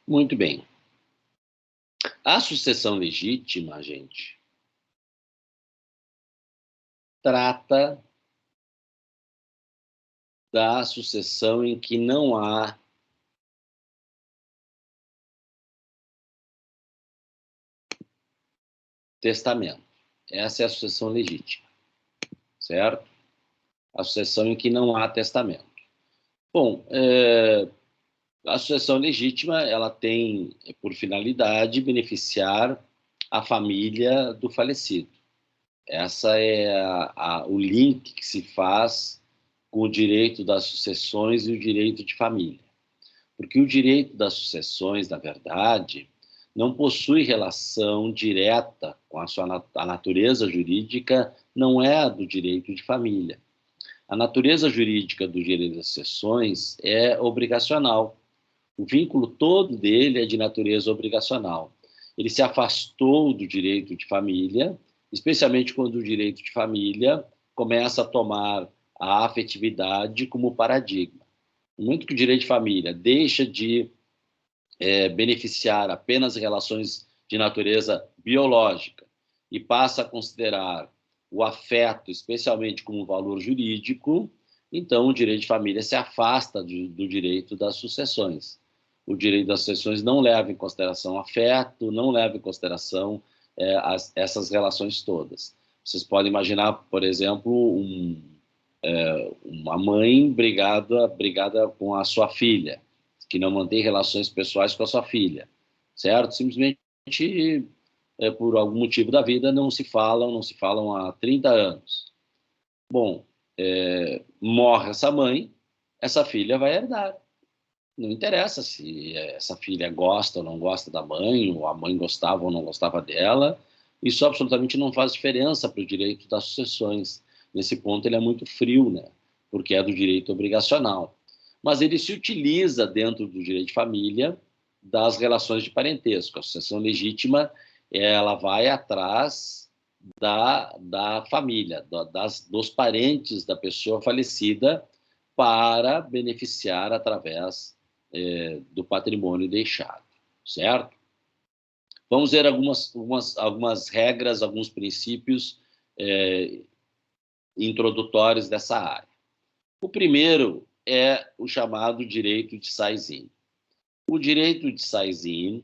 Muito bem. A sucessão legítima, gente, trata da sucessão em que não há testamento. Essa é a sucessão legítima, certo? A sucessão em que não há testamento. Bom, a sucessão legítima, ela tem por finalidade beneficiar a família do falecido. Essa é o link que se faz com o direito das sucessões e o direito de família. Porque o direito das sucessões, na verdade, não possui relação direta com a natureza jurídica, não é a do direito de família. A natureza jurídica do direito das sucessões é obrigacional. O vínculo todo dele é de natureza obrigacional. Ele se afastou do direito de família, especialmente quando o direito de família começa a tomar a afetividade como paradigma. No momento que o direito de família deixa de beneficiar apenas relações de natureza biológica e passa a considerar o afeto, especialmente como um valor jurídico, então o direito de família se afasta do direito das sucessões. O direito das sucessões não leva em consideração afeto, não leva em consideração essas relações todas. Vocês podem imaginar, por exemplo, uma mãe brigada com a sua filha, que não mantém relações pessoais com a sua filha, certo? Simplesmente, por algum motivo da vida, não se falam há 30 anos. Bom, morre essa mãe, essa filha vai herdar. Não interessa se essa filha gosta ou não gosta da mãe, ou a mãe gostava ou não gostava dela, isso absolutamente não faz diferença para o direito das sucessões. Nesse ponto ele é muito frio, né? Porque é do direito obrigacional. Mas ele se utiliza dentro do direito de família das relações de parentesco. A sucessão legítima, ela vai atrás da família, dos parentes da pessoa falecida para beneficiar através do patrimônio deixado, certo? Vamos ver algumas regras, alguns princípios introdutórios dessa área. O primeiro é o chamado direito de Saisin. O direito de Saisin,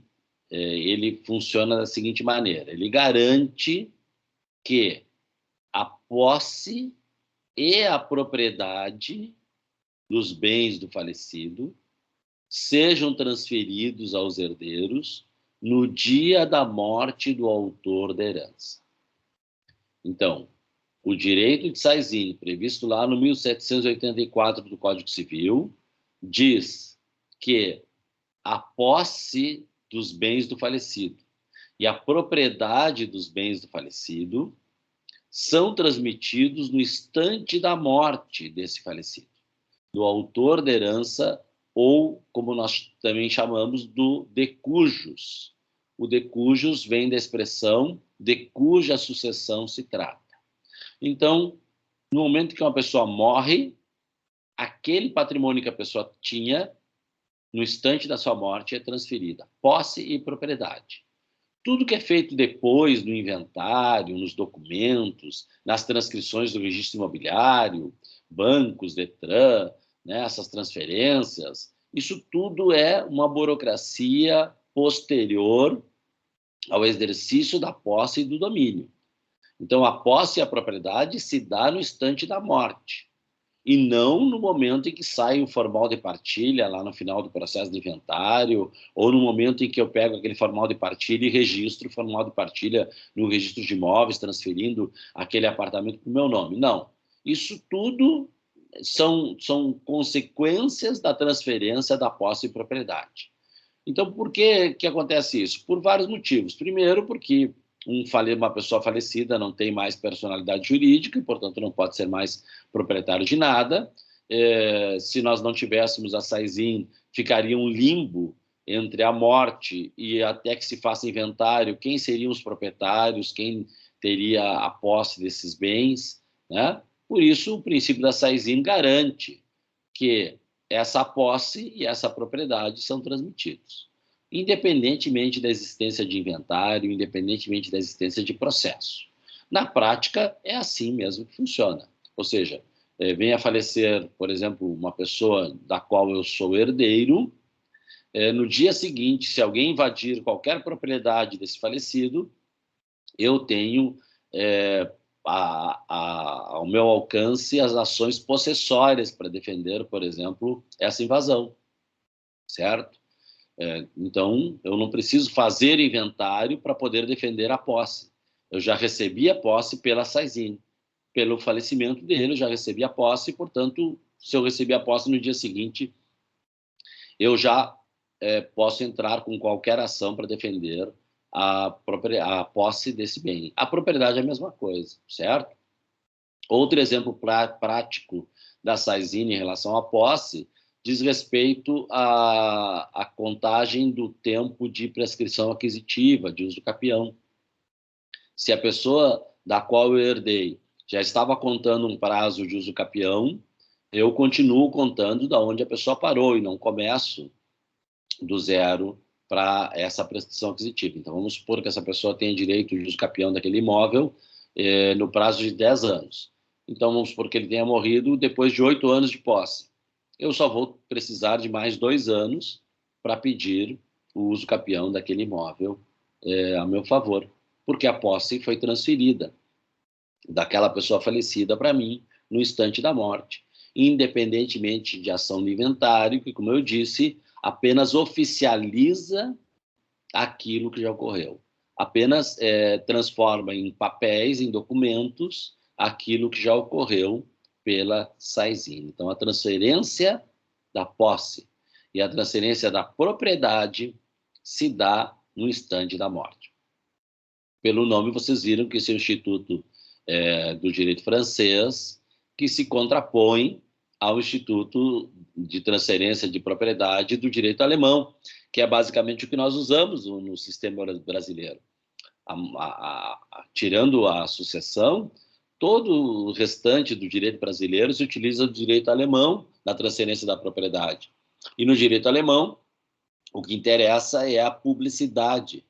ele funciona da seguinte maneira: ele garante que a posse e a propriedade dos bens do falecido sejam transferidos aos herdeiros no dia da morte do autor da herança. Então, o direito de Saisin, previsto lá no 1784 do Código Civil, diz que a posse dos bens do falecido e a propriedade dos bens do falecido são transmitidos no instante da morte desse falecido, do autor da herança, ou, como nós também chamamos, do de cujus. O de cujus vem da expressão de cuja sucessão se trata. Então, no momento que uma pessoa morre, aquele patrimônio que a pessoa tinha, no instante da sua morte, é transferida, posse e propriedade. Tudo que é feito depois no inventário, nos documentos, nas transcrições do registro imobiliário, bancos, Detran, né, essas transferências, isso tudo é uma burocracia posterior ao exercício da posse e do domínio. Então, a posse e a propriedade se dá no instante da morte, e não no momento em que sai o formal de partilha, lá no final do processo de inventário, ou no momento em que eu pego aquele formal de partilha e registro o formal de partilha no registro de imóveis, transferindo aquele apartamento para o meu nome. Não. Isso tudo são consequências da transferência da posse e propriedade. Então, por que acontece isso? Por vários motivos. Primeiro, porque uma pessoa falecida não tem mais personalidade jurídica e, portanto, não pode ser mais proprietário de nada. Se nós não tivéssemos a Saisin, ficaria um limbo entre a morte e até que se faça inventário, quem seriam os proprietários, quem teria a posse desses bens, né? Por isso, o princípio da Saisin garante que essa posse e essa propriedade são transmitidos. independentemente da existência de inventário, independentemente da existência de processo. Na prática, é assim mesmo que funciona. Ou seja, vem a falecer, por exemplo, uma pessoa da qual eu sou herdeiro, no dia seguinte, se alguém invadir qualquer propriedade desse falecido, eu tenho ao meu alcance as ações possessórias para defender, por exemplo, essa invasão, certo? Então, eu não preciso fazer inventário para poder defender a posse. Eu já recebi a posse pela Saizine. Pelo falecimento dele, eu já recebi a posse, portanto, se eu recebi a posse no dia seguinte, eu já posso entrar com qualquer ação para defender a posse desse bem. A propriedade é a mesma coisa, certo? Outro exemplo prático da Saizine em relação à posse diz respeito à contagem do tempo de prescrição aquisitiva, de uso capião. Se a pessoa da qual eu herdei já estava contando um prazo de uso capião, eu continuo contando da onde a pessoa parou e não começo do zero para essa prescrição aquisitiva. Então, vamos supor que essa pessoa tenha direito de uso capião daquele imóvel no prazo de 10 anos. Então, vamos supor que ele tenha morrido depois de 8 anos de posse. Eu só vou precisar de mais 2 anos para pedir o uso capião daquele imóvel a meu favor, porque a posse foi transferida daquela pessoa falecida para mim no instante da morte, independentemente de ação de inventário, que, como eu disse, apenas oficializa aquilo que já ocorreu. Apenas transforma em papéis, em documentos, aquilo que já ocorreu pela Saizine. Então, a transferência da posse e a transferência da propriedade se dá no instante da morte. Pelo nome, vocês viram que esse é o Instituto do Direito Francês, que se contrapõe ao Instituto de Transferência de Propriedade do Direito Alemão, que é basicamente o que nós usamos no sistema brasileiro. Tirando a sucessão, todo o restante do direito brasileiro se utiliza do direito alemão na transferência da propriedade. E no direito alemão, o que interessa é a publicidade,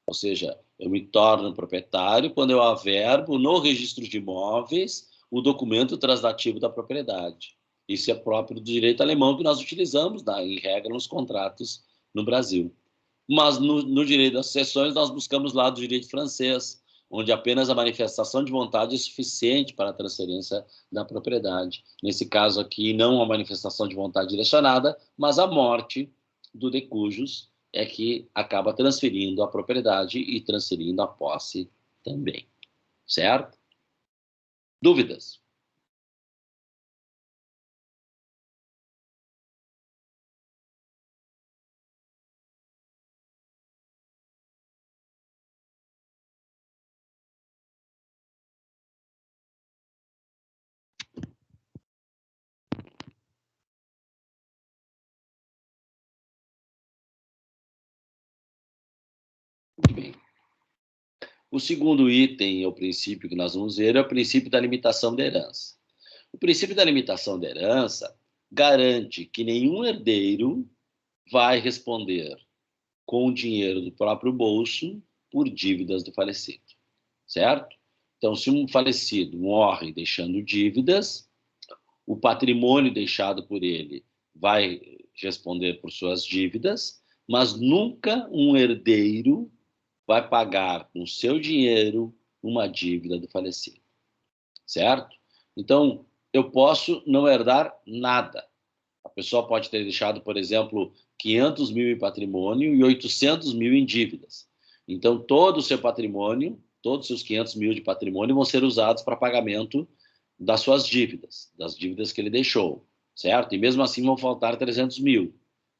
ou seja, eu me torno proprietário quando eu averbo no registro de imóveis o documento translativo da propriedade. Isso é próprio do direito alemão que nós utilizamos, em regra, nos contratos no Brasil. Mas no direito das sucessões, nós buscamos lá do direito francês, onde apenas a manifestação de vontade é suficiente para a transferência da propriedade. Nesse caso aqui, não a manifestação de vontade direcionada, mas a morte do de cujus é que acaba transferindo a propriedade e transferindo a posse também. Certo? Dúvidas? Muito bem. O segundo item, o princípio que nós vamos ver, é o princípio da limitação da herança. O princípio da limitação da herança garante que nenhum herdeiro vai responder com o dinheiro do próprio bolso por dívidas do falecido, certo? Então, se um falecido morre deixando dívidas, o patrimônio deixado por ele vai responder por suas dívidas, mas nunca um herdeiro vai pagar com seu dinheiro uma dívida do falecido, certo? Então, eu posso não herdar nada. A pessoa pode ter deixado, por exemplo, 500 mil em patrimônio e 800 mil em dívidas. Então, todo o seu patrimônio, todos os seus 500 mil de patrimônio vão ser usados para pagamento das suas dívidas, das dívidas que ele deixou, certo? E mesmo assim vão faltar 300 mil.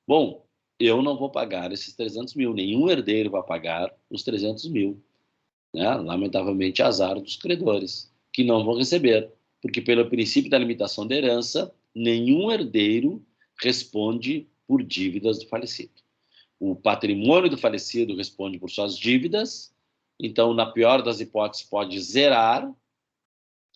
Bom, eu não vou pagar esses 300 mil, nenhum herdeiro vai pagar os 300 mil. Né? Lamentavelmente, azar dos credores, que não vão receber, porque pelo princípio da limitação da herança, nenhum herdeiro responde por dívidas do falecido. O patrimônio do falecido responde por suas dívidas, então, na pior das hipóteses, pode zerar,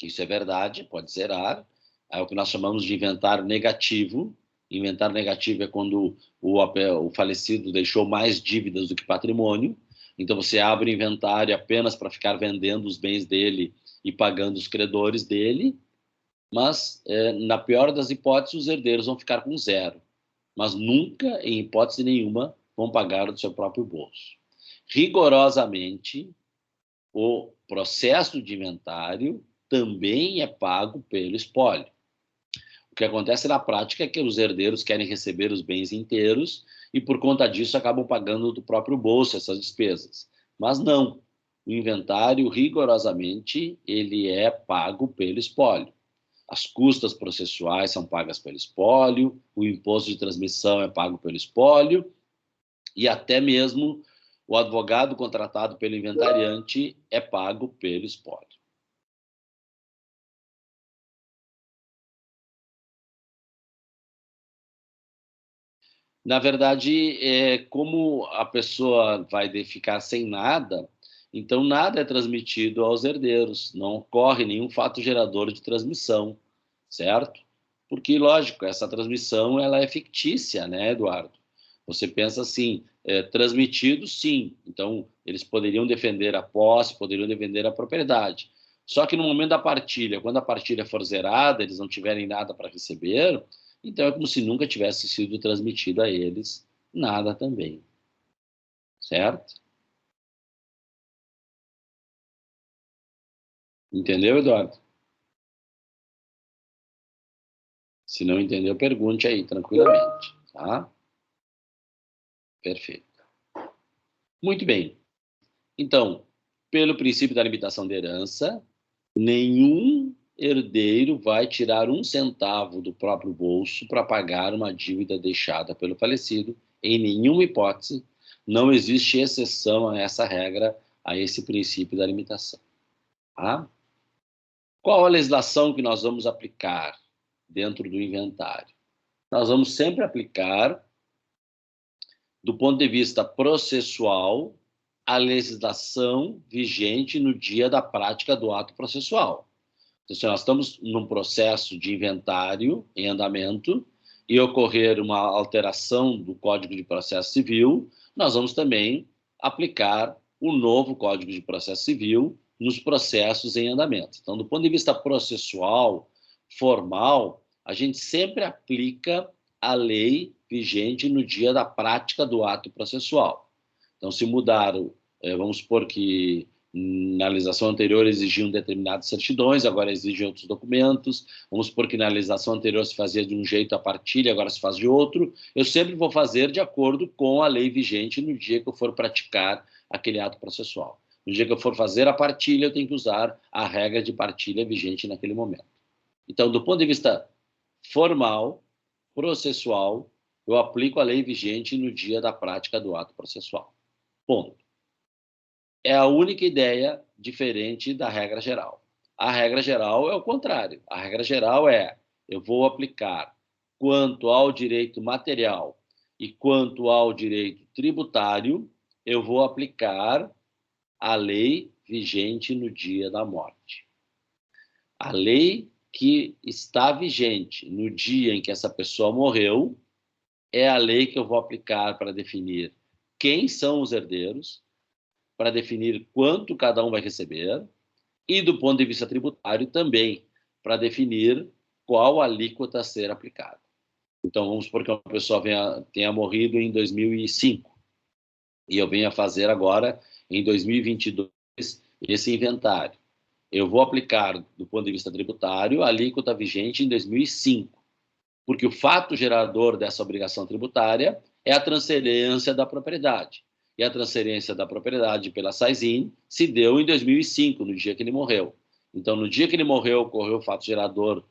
isso é verdade, pode zerar, é o que nós chamamos de inventário negativo, Inventário negativo é quando o falecido deixou mais dívidas do que patrimônio. Então, você abre o inventário apenas para ficar vendendo os bens dele e pagando os credores dele. Mas, na pior das hipóteses, os herdeiros vão ficar com zero. Mas nunca, em hipótese nenhuma, vão pagar do seu próprio bolso. Rigorosamente, o processo de inventário também é pago pelo espólio. O que acontece na prática é que os herdeiros querem receber os bens inteiros e, por conta disso, acabam pagando do próprio bolso essas despesas. Mas não. O inventário, rigorosamente, ele é pago pelo espólio. As custas processuais são pagas pelo espólio, o imposto de transmissão é pago pelo espólio e até mesmo o advogado contratado pelo inventariante é pago pelo espólio. Na verdade, como a pessoa vai ficar sem nada, então nada é transmitido aos herdeiros, não ocorre nenhum fato gerador de transmissão, certo? Porque, lógico, essa transmissão ela é fictícia, né, Eduardo? Você pensa assim, transmitido, sim. Então, eles poderiam defender a posse, poderiam defender a propriedade. Só que no momento da partilha, quando a partilha for zerada, eles não tiverem nada para receber, então é como se nunca tivesse sido transmitido a eles nada também. Certo? Entendeu, Eduardo? Se não entendeu, pergunte aí tranquilamente, tá? Perfeito. Muito bem. Então, pelo princípio da limitação de herança, nenhum herdeiro vai tirar um centavo do próprio bolso para pagar uma dívida deixada pelo falecido. Em nenhuma hipótese, não existe exceção a essa regra, a esse princípio da limitação. Tá? Qual a legislação que nós vamos aplicar dentro do inventário? Nós vamos sempre aplicar, do ponto de vista processual, a legislação vigente no dia da prática do ato processual. Então, se nós estamos num processo de inventário em andamento e ocorrer uma alteração do Código de Processo Civil, nós vamos também aplicar o novo Código de Processo Civil nos processos em andamento. Então, do ponto de vista processual, formal, a gente sempre aplica a lei vigente no dia da prática do ato processual. Então, se mudaram, vamos supor que na legislação anterior exigiam determinadas certidões, agora exigem outros documentos. Vamos supor que na legislação anterior se fazia de um jeito a partilha, agora se faz de outro. Eu sempre vou fazer de acordo com a lei vigente no dia que eu for praticar aquele ato processual. No dia que eu for fazer a partilha, eu tenho que usar a regra de partilha vigente naquele momento. Então, do ponto de vista formal, processual, eu aplico a lei vigente no dia da prática do ato processual. Ponto. É a única ideia diferente da regra geral. A regra geral é o contrário. A regra geral é: eu vou aplicar quanto ao direito material e quanto ao direito tributário, eu vou aplicar a lei vigente no dia da morte. A lei que está vigente no dia em que essa pessoa morreu é a lei que eu vou aplicar para definir quem são os herdeiros, para definir quanto cada um vai receber, e do ponto de vista tributário também, para definir qual alíquota a ser aplicada. Então, vamos supor que uma pessoa tenha morrido em 2005 e eu venha fazer agora, em 2022, esse inventário. Eu vou aplicar, do ponto de vista tributário, a alíquota vigente em 2005, porque o fato gerador dessa obrigação tributária é a transferência da propriedade. E a transferência da propriedade pela Saisin se deu em 2005, no dia que ele morreu. Então, no dia que ele morreu, ocorreu o fato gerador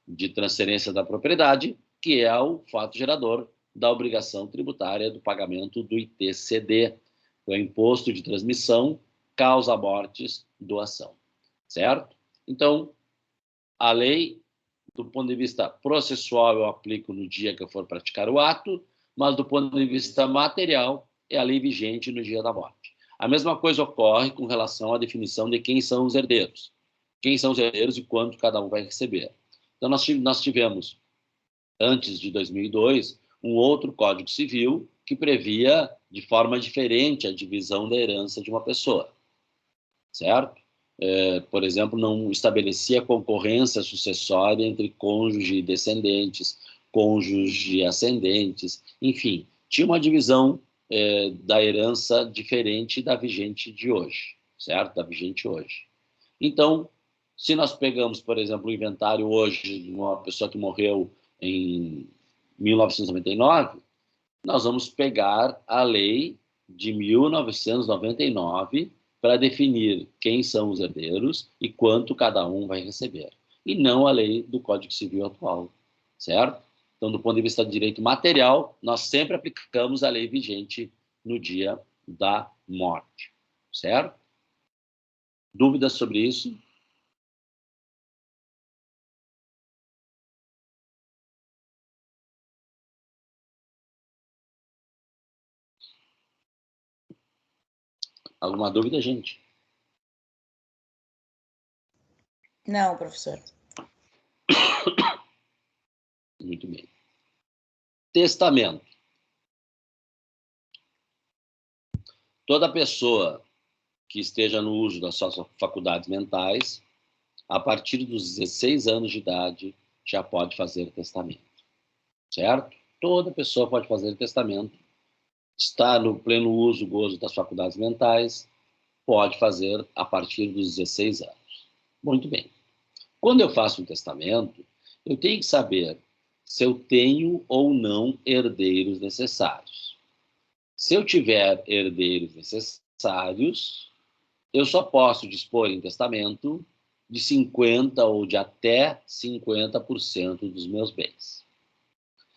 de transferência da propriedade, que é o fato gerador da obrigação tributária do pagamento do ITCD, que é o Imposto de Transmissão, Causa Mortis, Doação. Certo? Então, a lei, do ponto de vista processual, eu aplico no dia que eu for praticar o ato, mas do ponto de vista material, é a lei vigente no dia da morte. A mesma coisa ocorre com relação à definição de quem são os herdeiros. Quem são os herdeiros e quanto cada um vai receber. Então, nós tivemos antes de 2002, um outro Código Civil que previa de forma diferente a divisão da herança de uma pessoa, certo? Por exemplo, não estabelecia concorrência sucessória entre cônjuge e descendentes, cônjuge e ascendentes, enfim, tinha uma divisão da herança diferente da vigente de hoje, certo? Da vigente hoje. Então, se nós pegamos, por exemplo, o inventário hoje de uma pessoa que morreu em 1999, nós vamos pegar a lei de 1999 para definir quem são os herdeiros e quanto cada um vai receber, e não a lei do Código Civil atual, certo? Então, do ponto de vista do direito material, nós sempre aplicamos a lei vigente no dia da morte, certo? Dúvidas sobre isso? Alguma dúvida, gente? Não, professor. Muito bem. Testamento. Toda pessoa que esteja no uso das suas faculdades mentais, a partir dos 16 anos de idade, já pode fazer testamento, certo? Toda pessoa pode fazer testamento, está no pleno uso, gozo das faculdades mentais, pode fazer a partir dos 16 anos. Muito bem. Quando eu faço um testamento, eu tenho que saber se eu tenho ou não herdeiros necessários. Se eu tiver herdeiros necessários, eu só posso dispor em testamento de 50% ou de até 50% dos meus bens.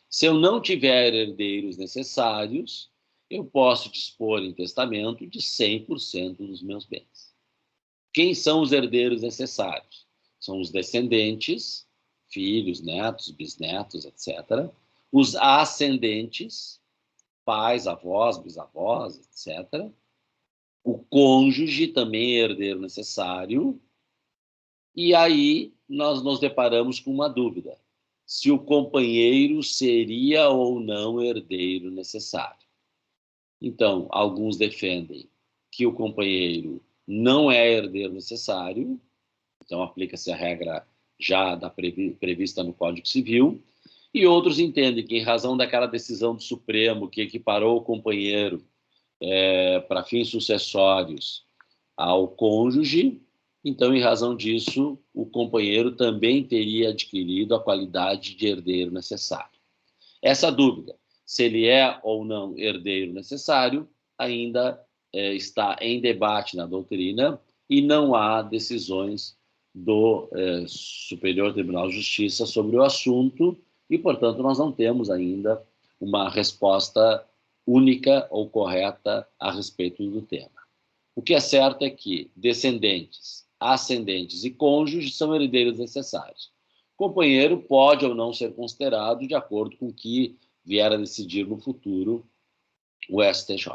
Se eu não tiver herdeiros necessários, eu posso dispor em testamento de 100% dos meus bens. Quem são os herdeiros necessários? São os descendentes, filhos, netos, bisnetos, etc. Os ascendentes, pais, avós, bisavós, etc. O cônjuge também é herdeiro necessário. E aí nós nos deparamos com uma dúvida: se o companheiro seria ou não herdeiro necessário. Então, alguns defendem que o companheiro não é herdeiro necessário, então aplica-se a regra já prevista no Código Civil, e outros entendem que, em razão daquela decisão do Supremo que equiparou o companheiro para fins sucessórios ao cônjuge, então, em razão disso, o companheiro também teria adquirido a qualidade de herdeiro necessário. Essa dúvida, se ele é ou não herdeiro necessário, ainda está em debate na doutrina e não há decisões do Superior Tribunal de Justiça sobre o assunto e, portanto, nós não temos ainda uma resposta única ou correta a respeito do tema. O que é certo é que descendentes, ascendentes e cônjuges são herdeiros necessários. Companheiro pode ou não ser considerado de acordo com o que vier a decidir no futuro o STJ,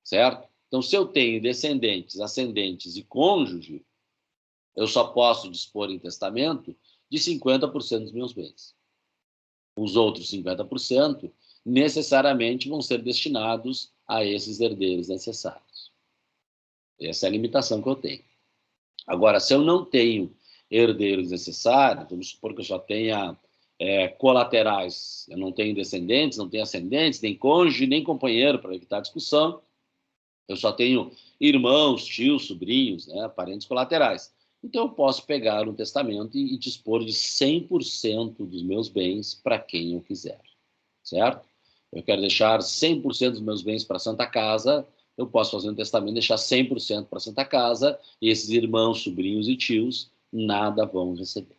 certo? Então, se eu tenho descendentes, ascendentes e cônjuge, eu só posso dispor em testamento de 50% dos meus bens. Os outros 50% necessariamente vão ser destinados a esses herdeiros necessários. Essa é a limitação que eu tenho. Agora, se eu não tenho herdeiros necessários, vamos supor que eu só tenha colaterais, eu não tenho descendentes, não tenho ascendentes, nem cônjuge, nem companheiro, para evitar discussão, eu só tenho irmãos, tios, sobrinhos, né, parentes colaterais. Então, eu posso pegar um testamento e dispor de 100% dos meus bens para quem eu quiser, certo? Eu quero deixar 100% dos meus bens para a Santa Casa, eu posso fazer um testamento e deixar 100% para a Santa Casa, e esses irmãos, sobrinhos e tios nada vão receber,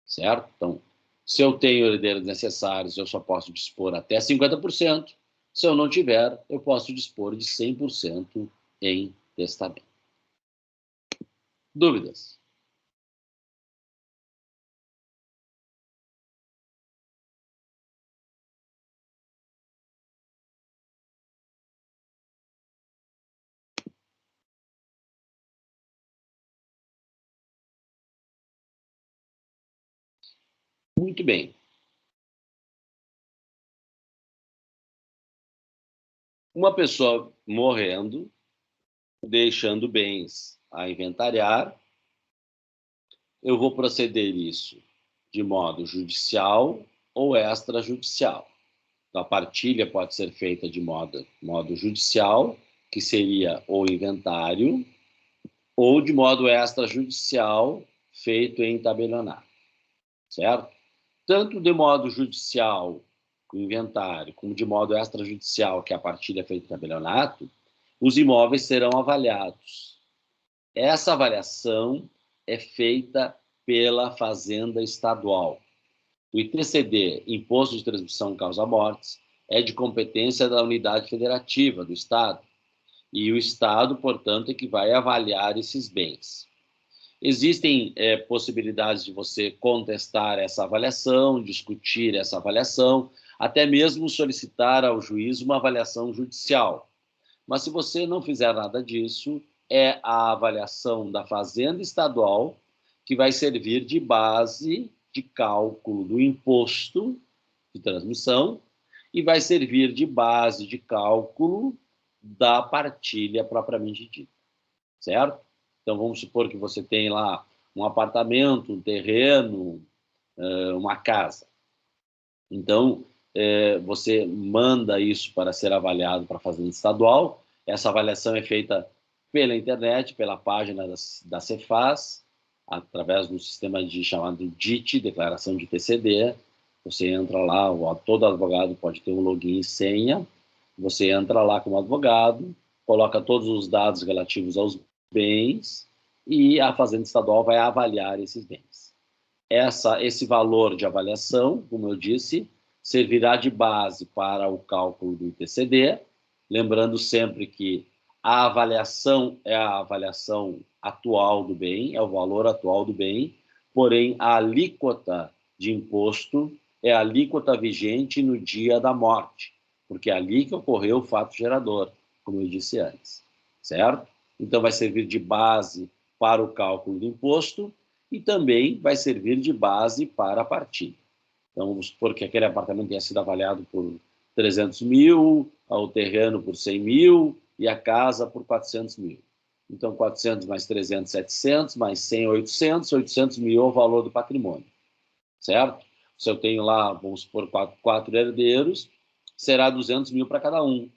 certo? Então, se eu tenho herdeiros necessários, eu só posso dispor até 50%. Se eu não tiver, eu posso dispor de 100% em testamento. Dúvidas? Muito bem. Uma pessoa morrendo, deixando bens a inventariar, eu vou proceder isso de modo judicial ou extrajudicial. Então, a partilha pode ser feita de modo judicial, que seria o inventário, ou de modo extrajudicial, feito em tabelionato, certo? Tanto de modo judicial, o inventário, como de modo extrajudicial, que é a partilha feita em tabelionato, os imóveis serão avaliados. Essa avaliação é feita pela Fazenda Estadual. O ITCD, Imposto de Transmissão Causa-Mortes, é de competência da unidade federativa do Estado. E o Estado, portanto, é que vai avaliar esses bens. Existem possibilidades de você contestar essa avaliação, discutir essa avaliação, até mesmo solicitar ao juiz uma avaliação judicial. Mas se você não fizer nada disso, é a avaliação da Fazenda Estadual que vai servir de base de cálculo do imposto de transmissão e vai servir de base de cálculo da partilha propriamente dita, certo? Então, vamos supor que você tem lá um apartamento, um terreno, uma casa. Então, você manda isso para ser avaliado para a Fazenda Estadual. Essa avaliação é feita pela internet, pela página da Cefaz, através do sistema chamado DIT, Declaração de TCD. Você entra lá, todo advogado pode ter um login e senha. Você entra lá como advogado, coloca todos os dados relativos aos bens e a Fazenda Estadual vai avaliar esses bens. Esse valor de avaliação, como eu disse, servirá de base para o cálculo do ITCD, lembrando sempre que a avaliação é a avaliação atual do bem, é o valor atual do bem, porém a alíquota de imposto é a alíquota vigente no dia da morte, porque é ali que ocorreu o fato gerador, como eu disse antes, certo? Então vai servir de base para o cálculo do imposto e também vai servir de base para a partilha. Então, vamos supor que aquele apartamento tenha sido avaliado por 300 mil, o terreno por 100 mil e a casa por 400 mil. Então, 400 mais 300, 700, mais 100, 800, 800 mil é o valor do patrimônio, certo? Se eu tenho lá, vamos supor, quatro herdeiros, será 200 mil para cada um.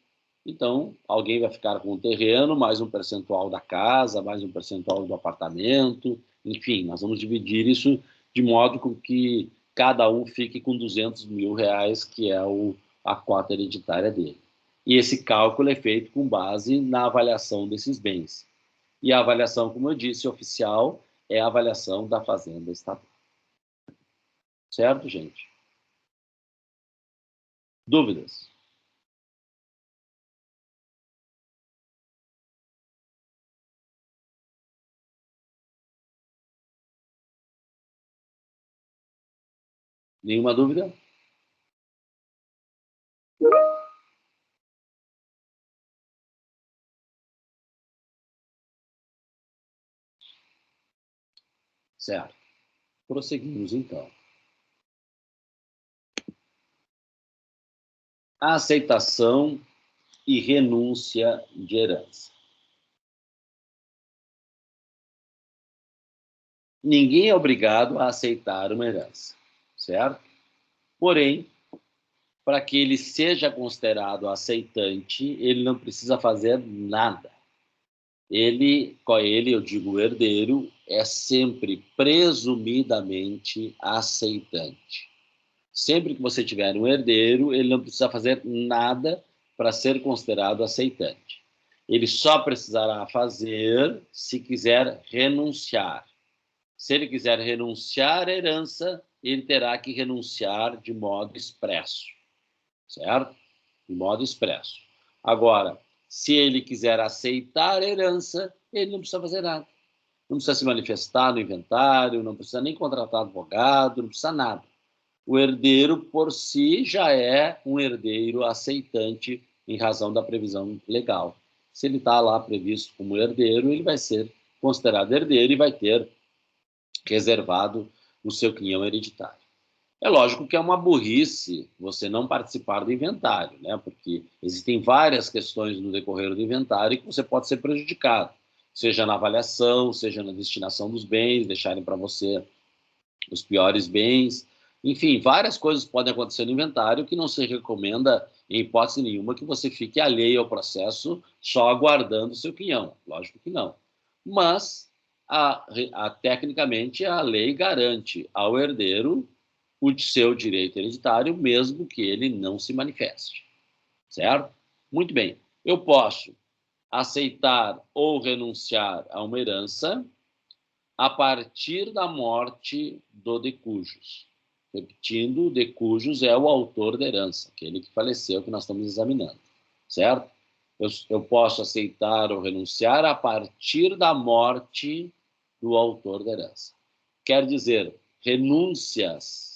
Então, alguém vai ficar com o terreno, mais um percentual da casa, mais um percentual do apartamento, enfim, nós vamos dividir isso de modo com que cada um fique com 200 mil reais, que é a cota hereditária dele. E esse cálculo é feito com base na avaliação desses bens. E a avaliação, como eu disse, oficial, é a avaliação da Fazenda Estadual. Certo, gente? Dúvidas? Nenhuma dúvida? Certo. Prosseguimos, então. A aceitação e renúncia de herança. Ninguém é obrigado a aceitar uma herança, certo? Porém, para que ele seja considerado aceitante, ele não precisa fazer nada. Ele, eu digo o herdeiro, é sempre presumidamente aceitante. Sempre que você tiver um herdeiro, ele não precisa fazer nada para ser considerado aceitante. Ele só precisará fazer se quiser renunciar. Se ele quiser renunciar à herança, ele terá que renunciar de modo expresso, certo? De modo expresso. Agora, se ele quiser aceitar a herança, ele não precisa fazer nada. Não precisa se manifestar no inventário, não precisa nem contratar advogado, não precisa nada. O herdeiro, por si, já é um herdeiro aceitante em razão da previsão legal. Se ele está lá previsto como herdeiro, ele vai ser considerado herdeiro e vai ter reservado o seu quinhão hereditário. É lógico que é uma burrice você não participar do inventário, né? Porque existem várias questões no decorrer do inventário que você pode ser prejudicado, seja na avaliação, seja na destinação dos bens, deixarem para você os piores bens. Enfim, várias coisas podem acontecer no inventário que não se recomenda, em hipótese nenhuma, que você fique alheio ao processo só aguardando o seu quinhão. Lógico que não. Mas, tecnicamente, a lei garante ao herdeiro o seu direito hereditário, mesmo que ele não se manifeste. Certo? Muito bem. Eu posso aceitar ou renunciar a uma herança a partir da morte do de cujos. Repetindo, o de cujos é o autor da herança, aquele que faleceu, que nós estamos examinando. Certo? Eu posso aceitar ou renunciar a partir da morte do autor da herança. Quer dizer, renúncias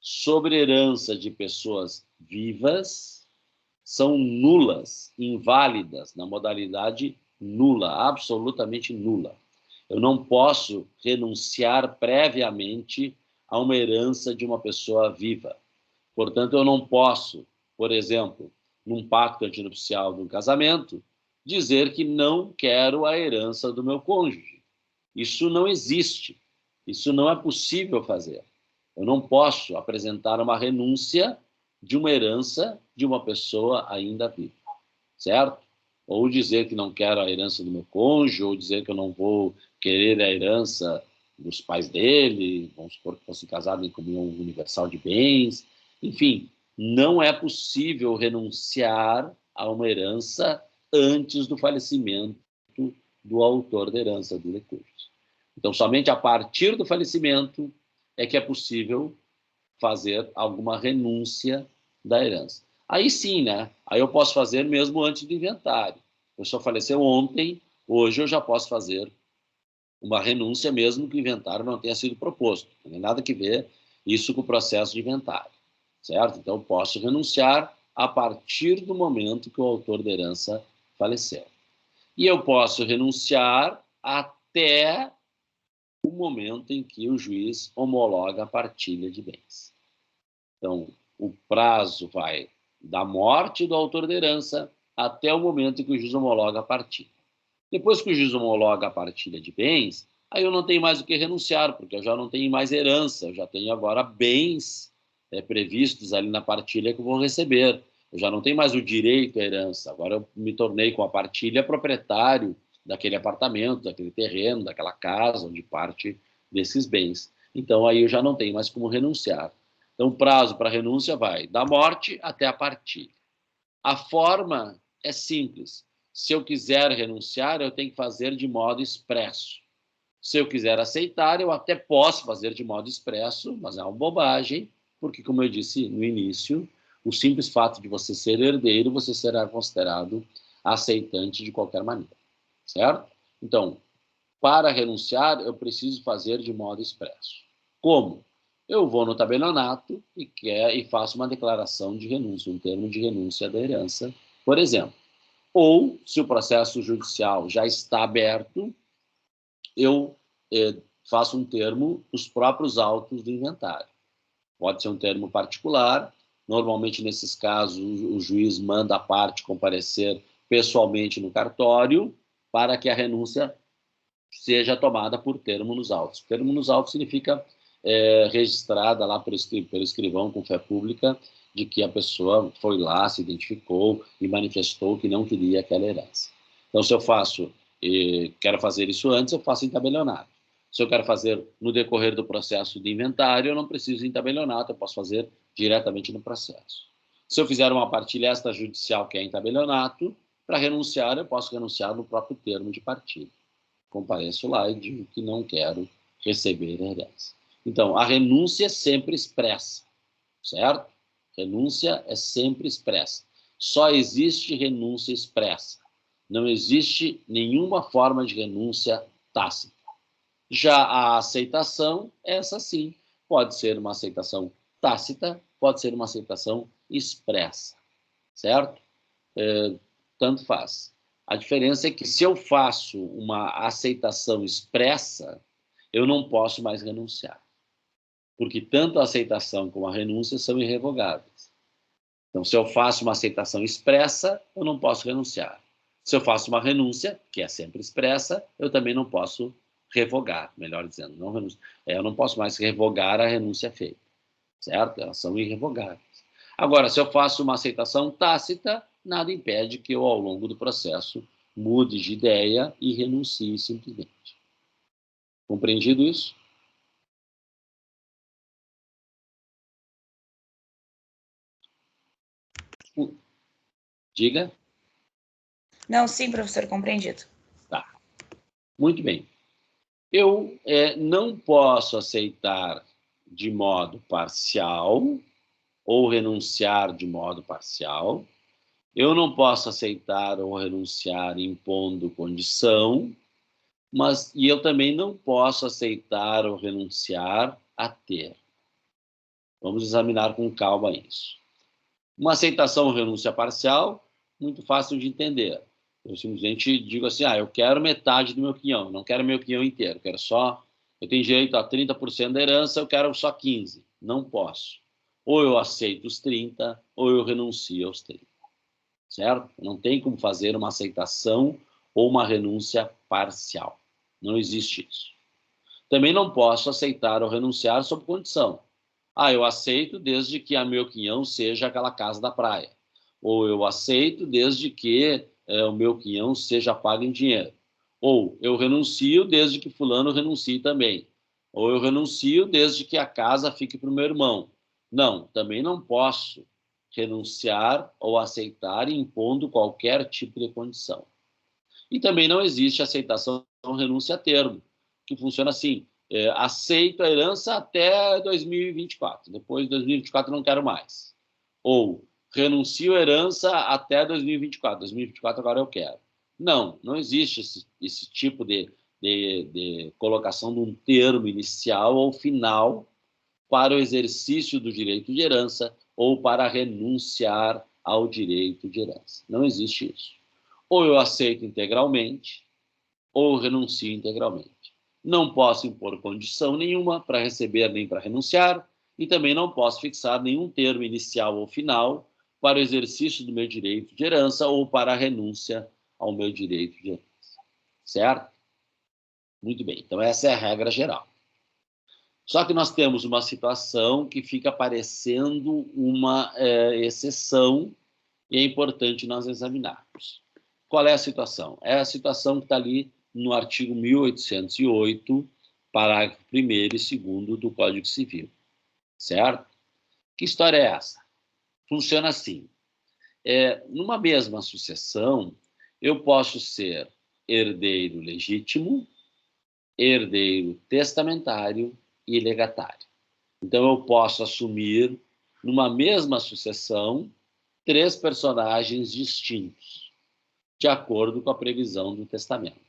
sobre herança de pessoas vivas são nulas, inválidas, na modalidade nula, absolutamente nula. Eu não posso renunciar previamente a uma herança de uma pessoa viva. Portanto, eu não posso, por exemplo, num pacto antinupcial de um casamento, dizer que não quero a herança do meu cônjuge. Isso não existe. Isso não é possível fazer. Eu não posso apresentar uma renúncia de uma herança de uma pessoa ainda viva, certo? Ou dizer que não quero a herança do meu cônjuge, ou dizer que eu não vou querer a herança dos pais dele, vamos supor que fosse casado em comunhão universal de bens. Enfim, não é possível renunciar a uma herança antes do falecimento do autor da herança do recurso. Então, somente a partir do falecimento é que é possível fazer alguma renúncia da herança. Aí sim, né? Aí eu posso fazer mesmo antes do inventário. A pessoa faleceu ontem, hoje eu já posso fazer uma renúncia mesmo que o inventário não tenha sido proposto. Não tem nada que ver isso com o processo de inventário, certo? Então, eu posso renunciar a partir do momento que o autor da herança faleceu. E eu posso renunciar até o momento em que o juiz homologa a partilha de bens. Então, o prazo vai da morte do autor da herança até o momento em que o juiz homologa a partilha. Depois que o juiz homologa a partilha de bens, aí eu não tenho mais o que renunciar, porque eu já não tenho mais herança, eu já tenho agora bens previstos ali na partilha que eu vou receber. Eu já não tenho mais o direito à herança, agora eu me tornei com a partilha proprietário daquele apartamento, daquele terreno, daquela casa, onde parte desses bens. Então, aí eu já não tenho mais como renunciar. Então, o prazo para renúncia vai da morte até a partilha. A forma é simples. Se eu quiser renunciar, eu tenho que fazer de modo expresso. Se eu quiser aceitar, eu até posso fazer de modo expresso, mas é uma bobagem, porque, como eu disse no início, o simples fato de você ser herdeiro, você será considerado aceitante de qualquer maneira, certo? Então, para renunciar, eu preciso fazer de modo expresso. Como? Eu vou no tabelionato e faço uma declaração de renúncia, um termo de renúncia da herança, por exemplo. Ou, se o processo judicial já está aberto, eu faço um termo nos próprios autos do inventário. Pode ser um termo particular. Normalmente, nesses casos, o juiz manda a parte comparecer pessoalmente no cartório para que a renúncia seja tomada por termo nos autos. Termo nos autos significa registrada lá pelo escrivão com fé pública de que a pessoa foi lá, se identificou e manifestou que não queria aquela herança. Então, se eu quero fazer isso antes, eu faço em tabelionato. Se eu quero fazer no decorrer do processo de inventário, eu não preciso em tabelionato, eu posso fazer diretamente no processo. Se eu fizer uma partilha extrajudicial que é em tabelionato, para renunciar, eu posso renunciar no próprio termo de partilha. Compareço lá e digo que não quero receber a herança. Então, a renúncia é sempre expressa, certo? Renúncia é sempre expressa. Só existe renúncia expressa. Não existe nenhuma forma de renúncia tácita. Já a aceitação, essa sim, pode ser uma aceitação tácita, pode ser uma aceitação expressa, certo? Tanto faz. A diferença é que se eu faço uma aceitação expressa, eu não posso mais renunciar. porque tanto a aceitação como a renúncia são irrevogáveis. Então, se eu faço uma aceitação expressa, eu não posso renunciar. Se eu faço uma renúncia, que é sempre expressa, eu também não posso revogar, melhor dizendo, eu não posso mais revogar a renúncia feita, certo? Elas são irrevogáveis. Agora, se eu faço uma aceitação tácita, nada impede que eu, ao longo do processo, mude de ideia e renuncie simplesmente. Compreendido isso? Diga. Não, sim, professor, compreendido. Tá. Muito bem. Eu não posso aceitar de modo parcial ou renunciar de modo parcial. Eu não posso aceitar ou renunciar impondo condição, e eu também não posso aceitar ou renunciar a ter. Vamos examinar com calma isso. Uma aceitação ou renúncia parcial, muito fácil de entender. Eu simplesmente digo assim, eu quero metade do meu quinhão, não quero meu quinhão inteiro, eu tenho direito a 30% da herança, eu quero só 15%. Não posso. Ou eu aceito os 30%, ou eu renuncio aos 30%. Certo? Não tem como fazer uma aceitação ou uma renúncia parcial. Não existe isso. Também não posso aceitar ou renunciar sob condição. Eu aceito desde que a meu quinhão seja aquela casa da praia. Ou eu aceito desde que o meu quinhão seja pago em dinheiro. Ou eu renuncio desde que fulano renuncie também. Ou eu renuncio desde que a casa fique para o meu irmão. Não, também não posso renunciar ou aceitar impondo qualquer tipo de condição. E também não existe aceitação ou renúncia a termo, que funciona assim: aceito a herança até 2024, depois de 2024 não quero mais. Ou renuncio a herança até 2024, 2024 agora eu quero. Não existe esse tipo de colocação de um termo inicial ou final para o exercício do direito de herança ou para renunciar ao direito de herança. Não existe isso. Ou eu aceito integralmente, ou renuncio integralmente. Não posso impor condição nenhuma para receber nem para renunciar, e também não posso fixar nenhum termo inicial ou final para o exercício do meu direito de herança ou para a renúncia ao meu direito de herança. Certo? Muito bem. Então, essa é a regra geral. Só que nós temos uma situação que fica parecendo uma exceção e é importante nós examinarmos. Qual é a situação? É a situação que está ali no artigo 1808, parágrafo 1º e 2º do Código Civil. Certo? Que história é essa? Funciona assim. Numa mesma sucessão, eu posso ser herdeiro legítimo, herdeiro testamentário e legatário. Então, eu posso assumir, numa mesma sucessão, 3 personagens distintos, de acordo com a previsão do testamento.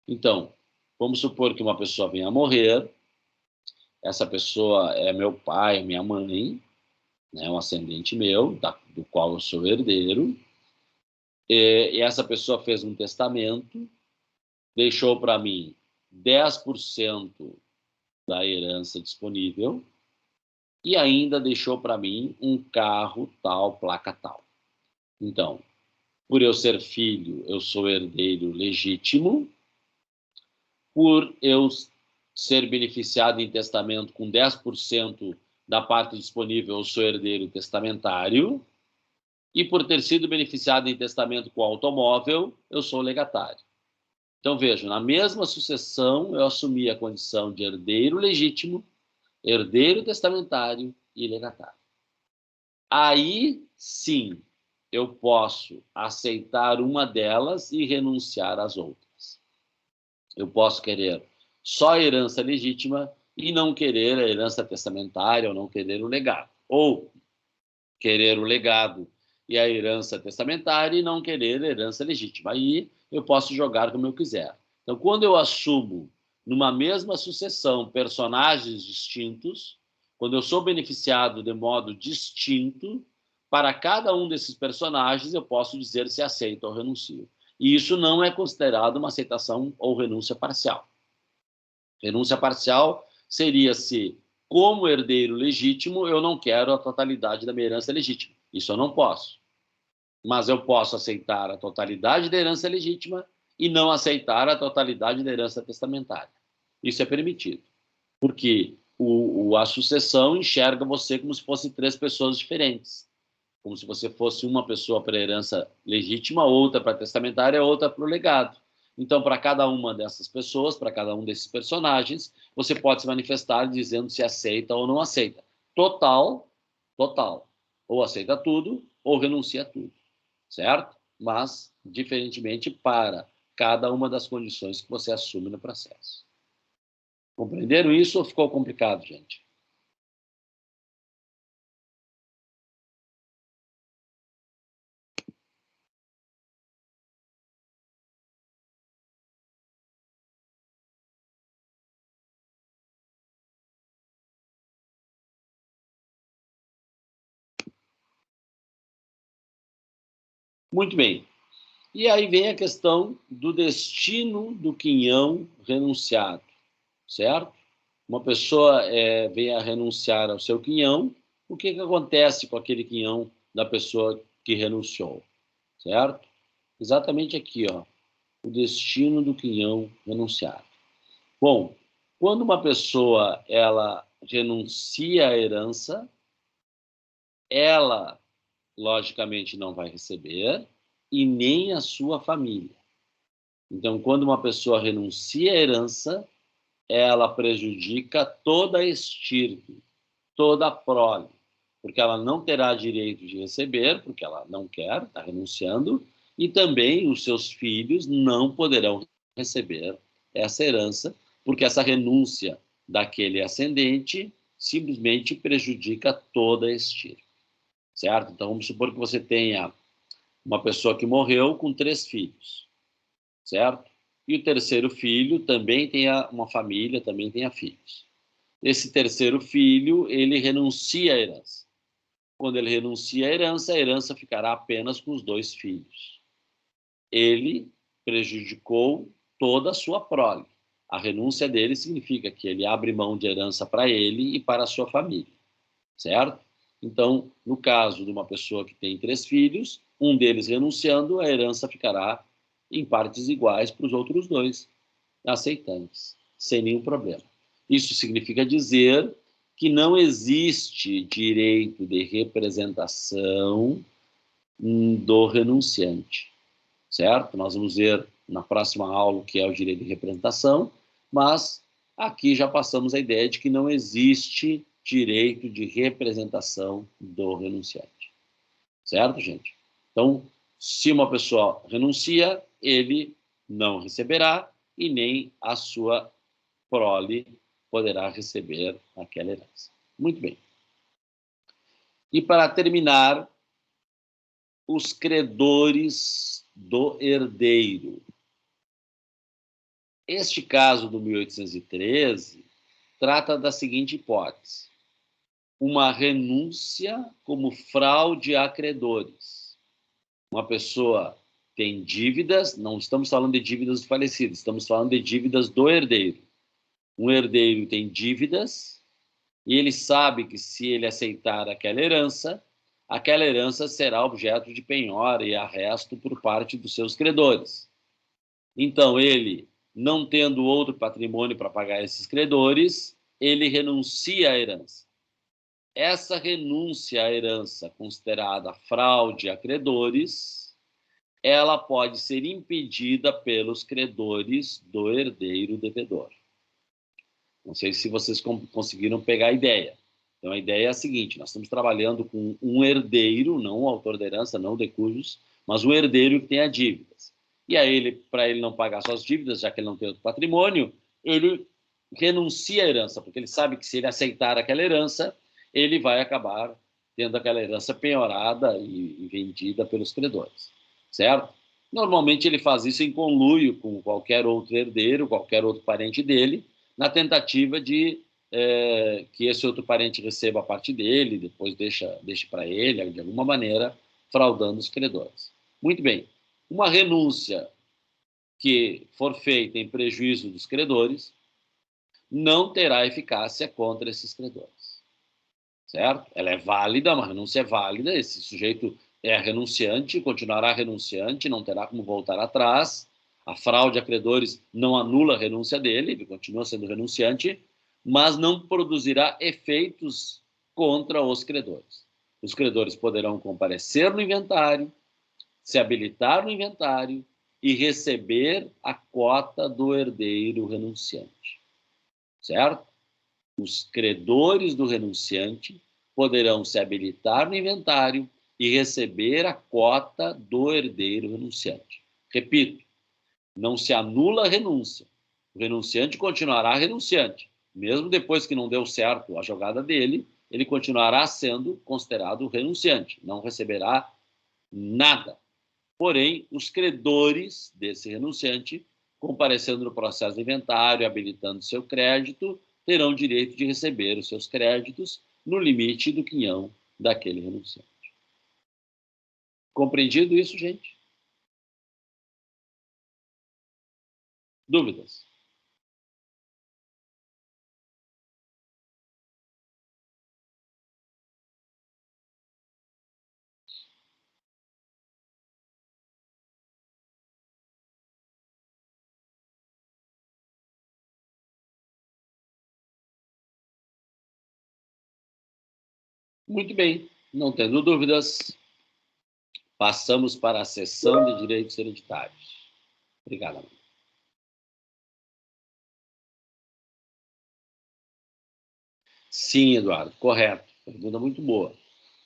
Então, vamos supor que uma pessoa venha a morrer, essa pessoa é meu pai, minha mãe, né, um ascendente meu, do qual eu sou herdeiro, e essa pessoa fez um testamento, deixou para mim 10% da herança disponível e ainda deixou para mim um carro tal, placa tal. Então, por eu ser filho, eu sou herdeiro legítimo. Por eu ser beneficiado em testamento com 10% da parte disponível, eu sou herdeiro testamentário. E por ter sido beneficiado em testamento com automóvel, eu sou legatário. Então, vejam, na mesma sucessão, eu assumi a condição de herdeiro legítimo, herdeiro testamentário e legatário. Aí, sim, eu posso aceitar uma delas e renunciar às outras. Eu posso querer só a herança legítima e não querer a herança testamentária ou não querer o legado. Ou querer o legado e a herança testamentária e não querer a herança legítima. Aí eu posso jogar como eu quiser. Então, quando eu assumo numa mesma sucessão personagens distintos, quando eu sou beneficiado de modo distinto, para cada um desses personagens eu posso dizer se aceito ou renuncio. E isso não é considerado uma aceitação ou renúncia parcial. Renúncia parcial seria se como herdeiro legítimo, eu não quero a totalidade da minha herança legítima. Isso eu não posso. Mas eu posso aceitar a totalidade da herança legítima e não aceitar a totalidade da herança testamentária. Isso é permitido. Porque a sucessão enxerga você como se fossem 3 pessoas diferentes. Como se você fosse uma pessoa para a herança legítima, outra para a testamentária, outra para o legado. Então, para cada uma dessas pessoas, para cada um desses personagens, você pode se manifestar dizendo se aceita ou não aceita. Total. Ou aceita tudo, ou renuncia a tudo. Certo? Mas, diferentemente, para cada uma das condições que você assume no processo. Compreenderam isso ou ficou complicado, gente? Muito bem. E aí vem a questão do destino do quinhão renunciado, certo? Uma pessoa vem a renunciar ao seu quinhão, o que acontece com aquele quinhão da pessoa que renunciou, certo? Exatamente aqui, ó, o destino do quinhão renunciado. Bom, quando uma pessoa ela renuncia à herança, ela logicamente não vai receber e nem a sua família. Então, quando uma pessoa renuncia à herança, ela prejudica toda a estirpe, toda a prole, porque ela não terá direito de receber, porque ela não quer, está renunciando, e também os seus filhos não poderão receber essa herança, porque essa renúncia daquele ascendente simplesmente prejudica toda a estirpe, certo? Então, vamos supor que você tenha uma pessoa que morreu com 3 filhos, certo? E o terceiro filho também tenha uma família, também tenha filhos. Esse terceiro filho, ele renuncia à herança. Quando ele renuncia à herança ficará apenas com os 2 filhos. Ele prejudicou toda a sua prole. A renúncia dele significa que ele abre mão de herança para ele e para a sua família, certo? Então, no caso de uma pessoa que tem 3 filhos, um deles renunciando, a herança ficará em partes iguais para os outros 2 aceitantes, sem nenhum problema. Isso significa dizer que não existe direito de representação do renunciante, certo? Nós vamos ver na próxima aula o que é o direito de representação, mas aqui já passamos a ideia de que não existe direito de representação do renunciante, certo, gente? Então, se uma pessoa renuncia, ele não receberá e nem a sua prole poderá receber aquela herança. Muito bem. E para terminar, os credores do herdeiro. Este caso do 1813 trata da seguinte hipótese: uma renúncia como fraude a credores. Uma pessoa tem dívidas, não estamos falando de dívidas do falecido, estamos falando de dívidas do herdeiro. Um herdeiro tem dívidas e ele sabe que se ele aceitar aquela herança será objeto de penhora e arresto por parte dos seus credores. Então, ele, não tendo outro patrimônio para pagar esses credores, ele renuncia à herança. Essa renúncia à herança, considerada fraude a credores, ela pode ser impedida pelos credores do herdeiro devedor. Não sei se vocês conseguiram pegar a ideia. Então, a ideia é a seguinte: nós estamos trabalhando com um herdeiro, não o autor da herança, não o decujus, mas um herdeiro que tenha dívidas. E aí, para ele não pagar suas dívidas, já que ele não tem outro patrimônio, ele renuncia à herança, porque ele sabe que se ele aceitar aquela herança, ele vai acabar tendo aquela herança penhorada e vendida pelos credores, certo? Normalmente ele faz isso em conluio com qualquer outro herdeiro, qualquer outro parente dele, na tentativa de que esse outro parente receba a parte dele, depois deixe para ele, de alguma maneira, fraudando os credores. Muito bem. Uma renúncia que for feita em prejuízo dos credores não terá eficácia contra esses credores. Certo? Ela é válida, uma renúncia é válida, esse sujeito é renunciante, continuará renunciante, não terá como voltar atrás. A fraude a credores não anula a renúncia dele, ele continua sendo renunciante, mas não produzirá efeitos contra os credores. Os credores poderão comparecer no inventário, se habilitar no inventário e receber a cota do herdeiro renunciante. Certo? Os credores do renunciante poderão se habilitar no inventário e receber a cota do herdeiro renunciante. Repito, não se anula a renúncia. O renunciante continuará renunciante. Mesmo depois que não deu certo a jogada dele, ele continuará sendo considerado renunciante. Não receberá nada. Porém, os credores desse renunciante, comparecendo no processo de inventário, habilitando seu crédito, terão direito de receber os seus créditos no limite do quinhão daquele renunciante. Compreendido isso, gente? Dúvidas? Muito bem. Não tendo dúvidas, passamos para a sessão de direitos hereditários. Obrigado, amigo. Sim, Eduardo, correto. Pergunta muito boa.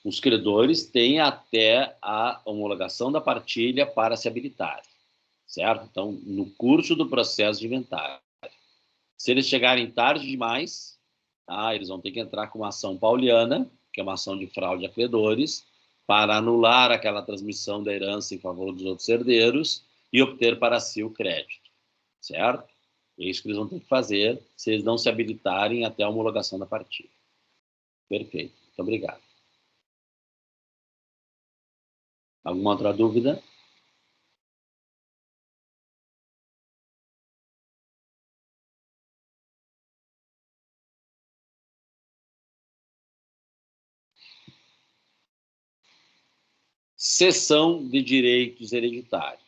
Os credores têm até a homologação da partilha para se habilitar, certo? Então, no curso do processo de inventário. Se eles chegarem tarde demais, eles vão ter que entrar com uma ação pauliana, que é uma ação de fraude a credores, para anular aquela transmissão da herança em favor dos outros herdeiros e obter para si o crédito, certo? É isso que eles vão ter que fazer se eles não se habilitarem até a homologação da partilha. Perfeito. Muito obrigado. Alguma outra dúvida? Cessão de direitos hereditários.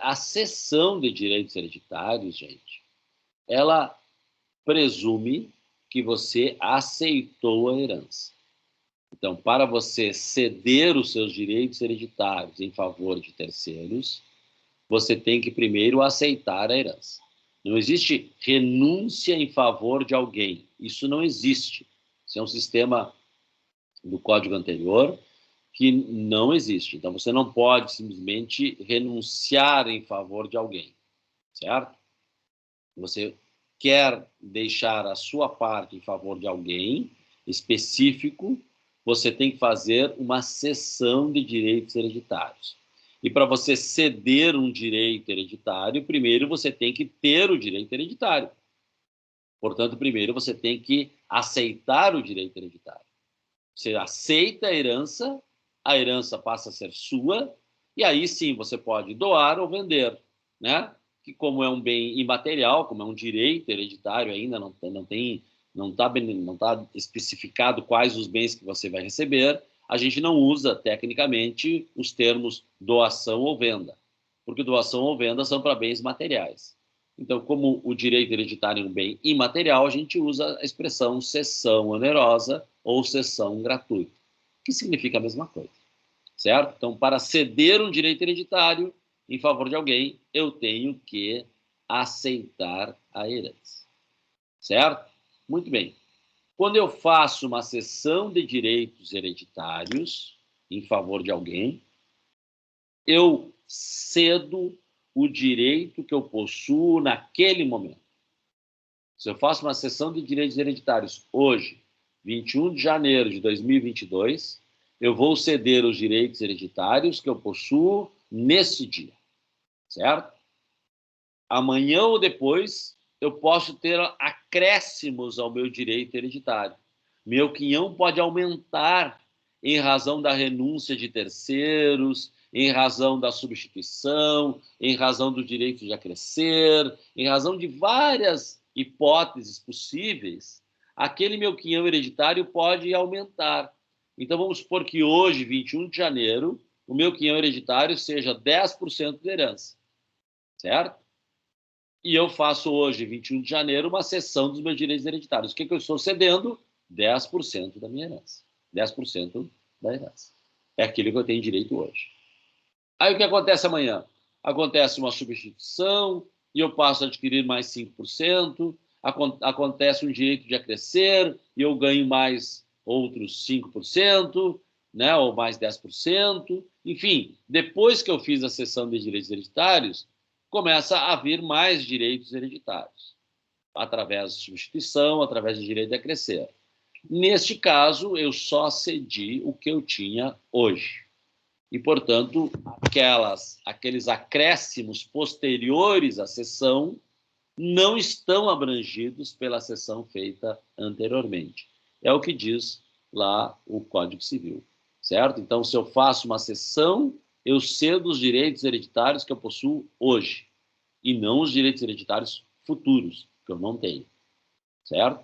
A cessão de direitos hereditários, gente, ela presume que você aceitou a herança. Então, para você ceder os seus direitos hereditários em favor de terceiros, você tem que primeiro aceitar a herança. Não existe renúncia em favor de alguém. Isso não existe. Isso é um sistema do código anterior que não existe. Então, você não pode simplesmente renunciar em favor de alguém, certo? Você quer deixar a sua parte em favor de alguém específico, você tem que fazer uma cessão de direitos hereditários. E para você ceder um direito hereditário, primeiro você tem que ter o direito hereditário. Portanto, primeiro você tem que aceitar o direito hereditário. Você aceita a herança passa a ser sua, e aí sim você pode doar ou vender, né? Que como é um bem imaterial, como é um direito hereditário ainda, não está especificado quais os bens que você vai receber, a gente não usa tecnicamente os termos doação ou venda, porque doação ou venda são para bens materiais. Então, como o direito hereditário é um bem imaterial, a gente usa a expressão cessão onerosa ou cessão gratuita, que significa a mesma coisa, certo? Então, para ceder um direito hereditário em favor de alguém, eu tenho que aceitar a herança, certo? Muito bem. Quando eu faço uma cessão de direitos hereditários em favor de alguém, eu cedo o direito que eu possuo naquele momento. Se eu faço uma cessão de direitos hereditários hoje, 21 de janeiro de 2022, eu vou ceder os direitos hereditários que eu possuo nesse dia, certo? Amanhã ou depois, eu posso ter acréscimos ao meu direito hereditário. Meu quinhão pode aumentar em razão da renúncia de terceiros, em razão da substituição, em razão do direito de acrescer, em razão de várias hipóteses possíveis, aquele meu quinhão hereditário pode aumentar. Então, vamos supor que hoje, 21 de janeiro, o meu quinhão hereditário seja 10% de herança, certo? E eu faço hoje, 21 de janeiro, uma cessão dos meus direitos hereditários. O que eu estou cedendo? 10% da minha herança. 10% da herança. É aquilo que eu tenho direito hoje. Aí o que acontece amanhã? Acontece uma substituição e eu passo a adquirir mais 5%, acontece um direito de acrescer e eu ganho mais outros 5%, né, ou mais 10%. Enfim, depois que eu fiz a cessão de direitos hereditários, começa a vir mais direitos hereditários, através de substituição, através de direito de acrescer. Neste caso, eu só cedi o que eu tinha hoje. E, portanto, aqueles acréscimos posteriores à cessão não estão abrangidos pela cessão feita anteriormente. É o que diz lá o Código Civil, certo? Então, se eu faço uma cessão, eu cedo os direitos hereditários que eu possuo hoje, e não os direitos hereditários futuros, que eu não tenho, certo?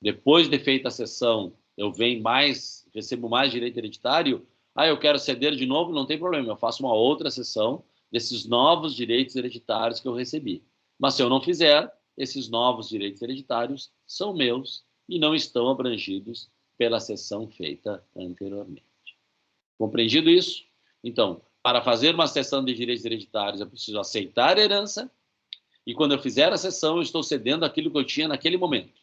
Depois de feita a cessão, eu recebo mais direito hereditário, eu quero ceder de novo, não tem problema, eu faço uma outra cessão desses novos direitos hereditários que eu recebi. Mas se eu não fizer, esses novos direitos hereditários são meus e não estão abrangidos pela cessão feita anteriormente. Compreendido isso? Então, para fazer uma cessão de direitos hereditários, eu preciso aceitar a herança, e quando eu fizer a cessão, eu estou cedendo aquilo que eu tinha naquele momento,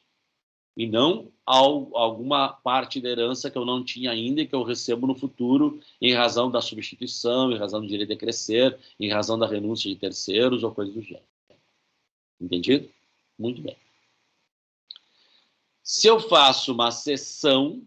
e não alguma parte da herança que eu não tinha ainda e que eu recebo no futuro em razão da substituição, em razão do direito de crescer, em razão da renúncia de terceiros ou coisa do gênero. Entendido? Muito bem. Se eu faço uma cessão,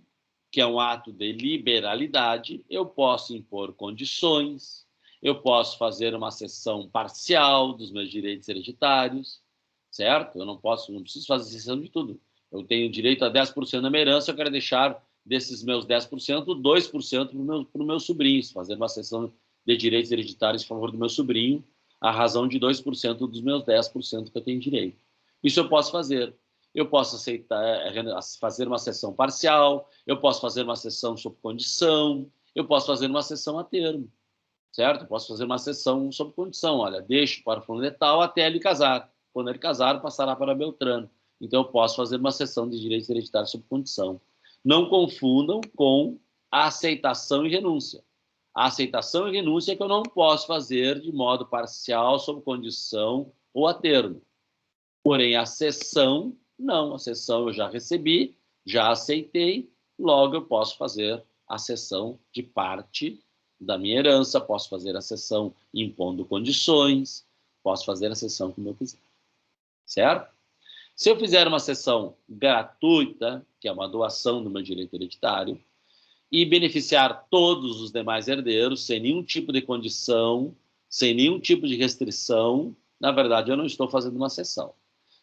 que é um ato de liberalidade, eu posso impor condições, eu posso fazer uma cessão parcial dos meus direitos hereditários, certo? Eu não preciso fazer cessão de tudo. Eu tenho direito a 10% da minha herança, eu quero deixar desses meus 10%, 2% para os meus sobrinhos, fazer uma cessão de direitos hereditários em favor do meu sobrinho, à razão de 2% dos meus 10% que eu tenho direito. Isso eu posso fazer. Eu posso fazer uma cessão parcial, eu posso fazer uma cessão sob condição, eu posso fazer uma cessão a termo, certo? Eu posso fazer uma cessão sob condição, olha, deixo para o fulano de tal até ele casar. Quando ele casar, passará para Beltrano. Então, eu posso fazer uma cessão de direitos hereditários sob condição. Não confundam com a aceitação e renúncia. A aceitação e renúncia é que eu não posso fazer de modo parcial, sob condição ou a termo. Porém, a cessão, não. A cessão eu já recebi, já aceitei, logo eu posso fazer a cessão de parte da minha herança, posso fazer a cessão impondo condições, posso fazer a cessão como eu quiser. Certo? Se eu fizer uma cessão gratuita, que é uma doação do meu direito hereditário, e beneficiar todos os demais herdeiros, sem nenhum tipo de condição, sem nenhum tipo de restrição, na verdade, eu não estou fazendo uma cessão.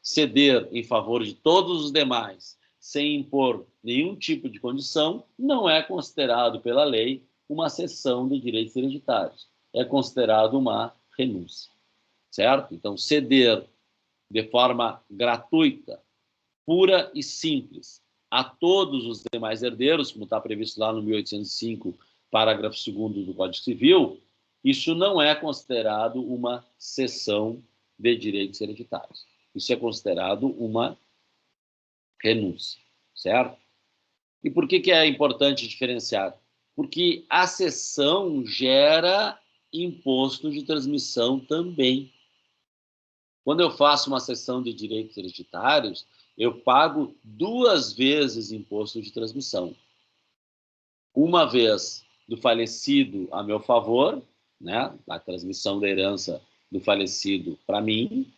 Ceder em favor de todos os demais, sem impor nenhum tipo de condição, não é considerado pela lei uma cessão de direitos hereditários. É considerado uma renúncia. Certo? Então, ceder de forma gratuita, pura e simples, a todos os demais herdeiros, como está previsto lá no 1805, parágrafo 2º do Código Civil, isso não é considerado uma cessão de direitos hereditários. Isso é considerado uma renúncia, certo? E por que é importante diferenciar? Porque a cessão gera imposto de transmissão também. Quando eu faço uma cessão de direitos hereditários, eu pago 2 vezes imposto de transmissão. Uma vez do falecido a meu favor, né, a transmissão da herança do falecido para mim,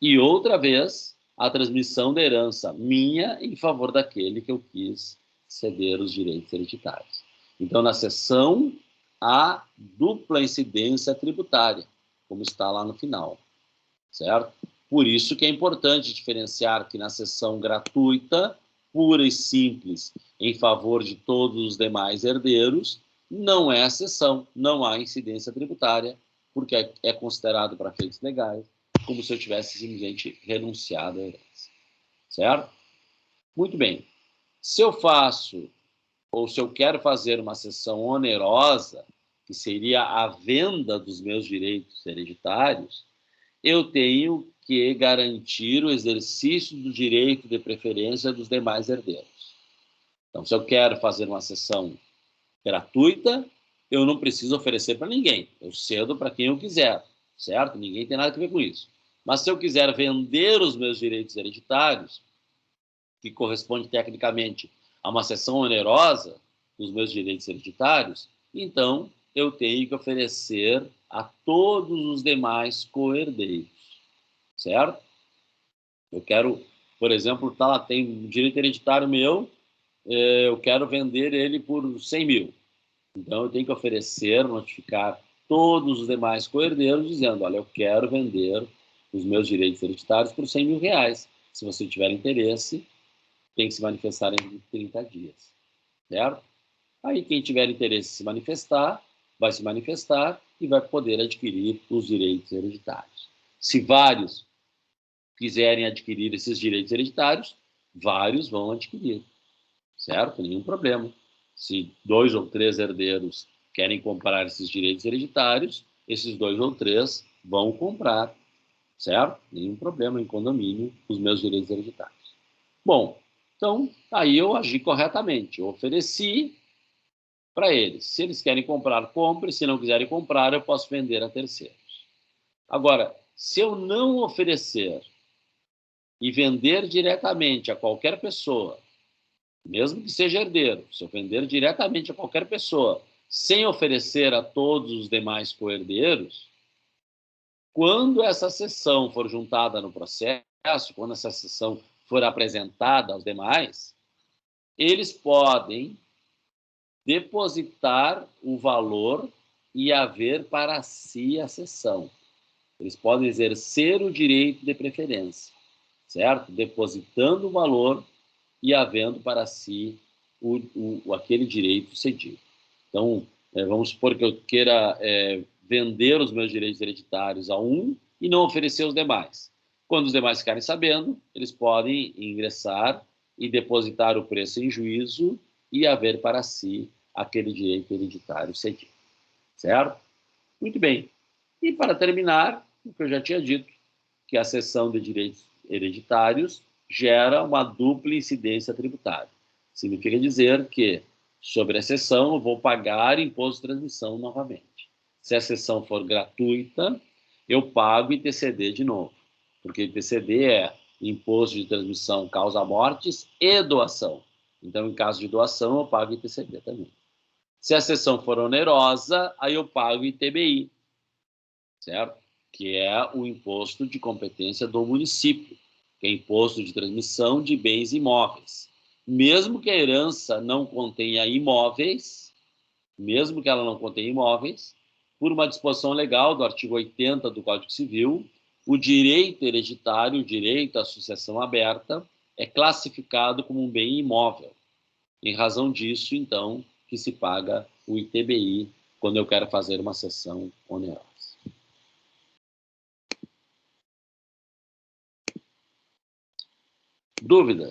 e outra vez a transmissão da herança minha em favor daquele que eu quis ceder os direitos hereditários. Então, na cessão, há dupla incidência tributária, como está lá no final. Certo? Por isso que é importante diferenciar que na cessão gratuita, pura e simples, em favor de todos os demais herdeiros, não é cessão, não há incidência tributária, porque é considerado para efeitos legais como se eu tivesse simplesmente renunciado à herança. certo? Muito bem. Se eu faço, ou se eu quero fazer uma cessão onerosa, que seria a venda dos meus direitos hereditários, eu tenho que garantir o exercício do direito de preferência dos demais herdeiros. Então, se eu quero fazer uma cessão gratuita, eu não preciso oferecer para ninguém. Eu cedo para quem eu quiser, certo? Ninguém tem nada a ver com isso. Mas se eu quiser vender os meus direitos hereditários, que corresponde tecnicamente a uma cessão onerosa dos meus direitos hereditários, então eu tenho que oferecer a todos os demais co-herdeiros, certo? Eu quero, por exemplo, tem um direito hereditário meu, eu quero vender ele por 100 mil. Então, eu tenho que oferecer, notificar todos os demais co-herdeiros, dizendo, olha, eu quero vender os meus direitos hereditários por 100 mil reais. Se você tiver interesse, tem que se manifestar em 30 dias, certo? Aí, quem tiver interesse em se manifestar, vai se manifestar e vai poder adquirir os direitos hereditários. Se vários quiserem adquirir esses direitos hereditários, vários vão adquirir, certo? Nenhum problema. Se 2 ou 3 herdeiros querem comprar esses direitos hereditários, esses 2 ou 3 vão comprar, certo? Nenhum problema em condomínio os meus direitos hereditários. Bom, então, aí eu agi corretamente. Eu ofereci para eles. Se eles querem comprar, compre. Se não quiserem comprar, eu posso vender a terceiros. Agora, se eu não oferecer e vender diretamente a qualquer pessoa, mesmo que seja herdeiro, se eu vender diretamente a qualquer pessoa, sem oferecer a todos os demais co-herdeiros, quando essa cessão for juntada no processo, quando essa cessão for apresentada aos demais, eles podem depositar o valor e haver para si a cessão. Eles podem exercer o direito de preferência, certo? Depositando o valor e havendo para si aquele direito cedido. Então, vamos supor que eu queira vender os meus direitos hereditários a um e não oferecer os demais. Quando os demais ficarem sabendo, eles podem ingressar e depositar o preço em juízo e haver para si aquele direito hereditário cedido, certo? Muito bem. E para terminar, o que eu já tinha dito, que a cessão de direitos hereditários gera uma dupla incidência tributária. Significa dizer que, sobre a cessão, eu vou pagar imposto de transmissão novamente. Se a cessão for gratuita, eu pago ITCD de novo, porque ITCD é imposto de transmissão causa-mortes e doação. Então, em caso de doação, eu pago ITCD também. Se a cessão for onerosa, aí eu pago ITBI, certo? Que é o imposto de competência do município, que é imposto de transmissão de bens imóveis. Mesmo que a herança não contenha imóveis, mesmo que ela não contenha imóveis, por uma disposição legal do artigo 80 do Código Civil, o direito hereditário, o direito à sucessão aberta, é classificado como um bem imóvel. Em razão disso, então, que se paga o ITBI quando eu quero fazer uma cessão onerosa. Dúvida?